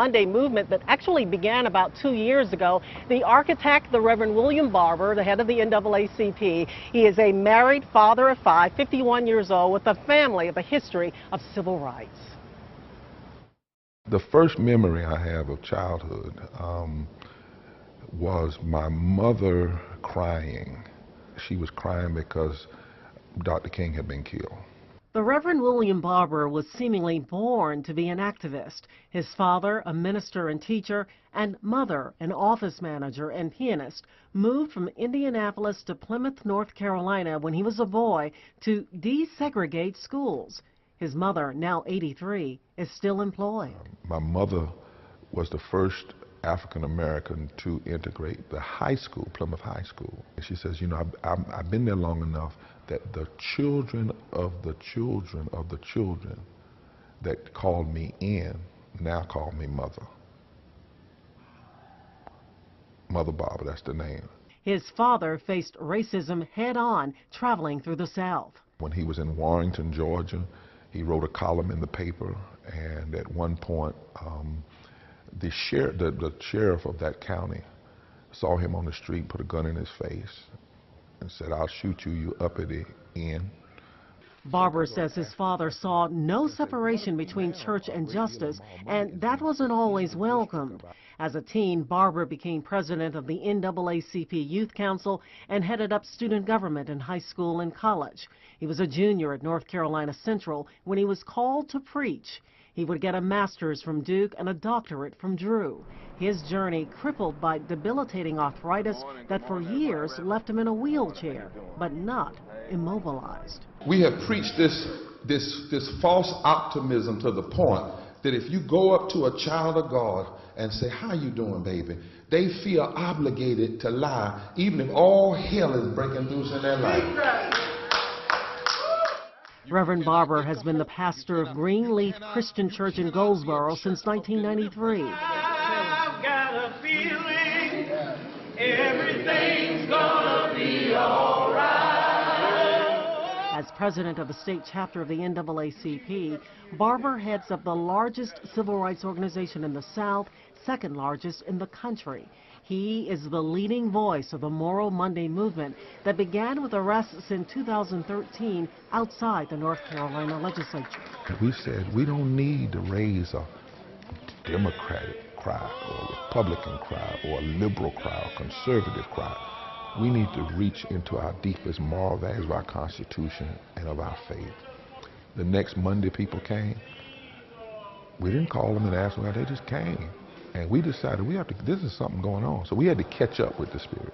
Monday movement that actually began about 2 years ago. The architect, the Reverend William Barber, the head of the NAACP, he is a married father of 5, 51 years old, with a family of a history of civil rights. The first memory I have of childhood was my mother crying. She was crying because Dr. King had been killed. The Reverend William Barber was seemingly born to be an activist. His father, a minister and teacher, and mother, an office manager and pianist, moved from Indianapolis to Plymouth, North Carolina when he was a boy to desegregate schools. His mother, now 83, is still employed. My mother was the first African American to integrate the high school, Plymouth High School. And she says, you know, I've been there long enough that the children of the children of the children that called me in now call me mother. Mother Barber, that's the name. His father faced racism head-on, traveling through the South. When he was in Warrenton, Georgia, he wrote a column in the paper, and at one point, the sheriff of that county saw him on the street, put a gun in his face, and said, "I'll shoot you, you uppity N." Barber says his father saw no separation between church and justice, and that wasn't always welcomed. As a teen, Barber became president of the NAACP Youth Council and headed up student government in high school and college. He was a junior at North Carolina Central when he was called to preach. He would get a master's from Duke and a doctorate from Drew. His journey crippled by debilitating arthritis that for years left him in a wheelchair, but not immobilized. We have preached this false optimism to the point that if you go up to a child of God and say, "How you doing, baby?" they feel obligated to lie, even if all hell is breaking loose in their life. Reverend Barber has been the pastor of Greenleaf Christian Church in Goldsboro since 1993. I've got a feeling everything's gonna be all right. As president of the state chapter of the NAACP, Barber heads up the largest civil rights organization in the South, second largest in the country. He is the leading voice of the Moral Monday movement that began with arrests in 2013 outside the North Carolina legislature. We said we don't need to raise a Democratic crowd or a Republican crowd or a liberal crowd, conservative crowd. We need to reach into our deepest moral values of our Constitution and of our faith. The next Monday people came. We didn't call them and ask them, they just came. And we decided this is something going on. So we had to catch up with the Spirit.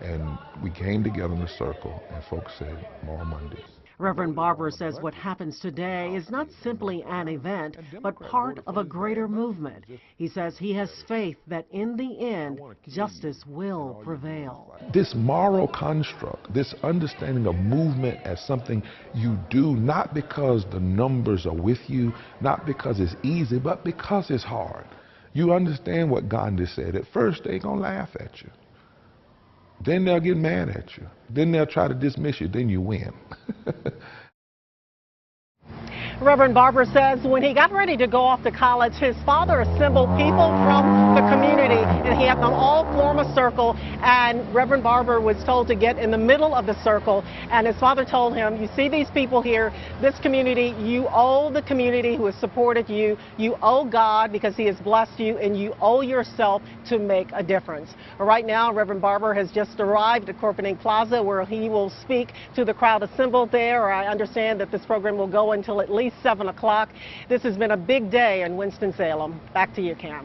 And we came together in a circle, and folks said, "Moral Mondays." Reverend Barber says what happens today is not simply an event, but part of a greater movement. He says he has faith that in the end, justice will prevail. This moral construct, this understanding of movement as something you do, not because the numbers are with you, not because it's easy, but because it's hard. You understand what Gandhi said. At first, they're going to laugh at you. Then they'll get mad at you. Then they'll try to dismiss you. Then you win. Reverend Barber says when he got ready to go off to college, his father assembled people from the community, and he had them all form a circle, and Reverend Barber was told to get in the middle of the circle, and his father told him, "You see these people here, this community, you owe the community who has supported you, you owe God because he has blessed you, and you owe yourself to make a difference." Right now, Reverend Barber has just arrived at Corpening Plaza, where he will speak to the crowd assembled there. I understand that this program will go until at least 7 o'clock. This has been a big day in Winston-Salem. Back to you, Cam.